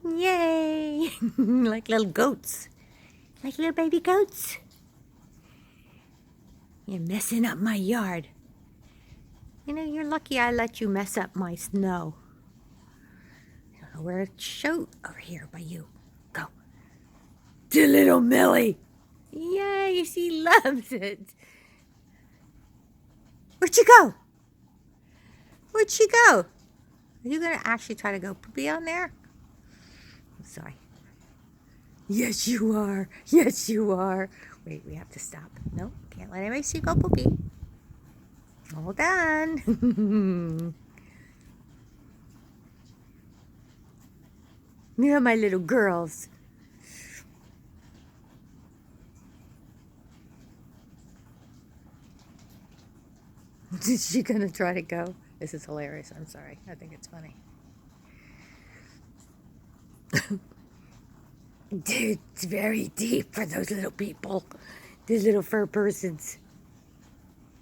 Yay! Like little goats. Like little baby goats. You're messing up my yard. You know, you're lucky I let you mess up my snow. I don't know where to shoot over here by you. Go. To little Millie. Yay, she loves it. Where'd she go? Where'd she go? Are you going to actually try to go poopy on there? I'm sorry. Yes, you are. Yes, you are. Wait, we have to stop. Nope, can't let anybody see you go poopy. All done. You're my little girls. Is she gonna try to go? This is hilarious. I'm sorry. I think it's funny. Dude, it's very deep for those little people. These little fur persons.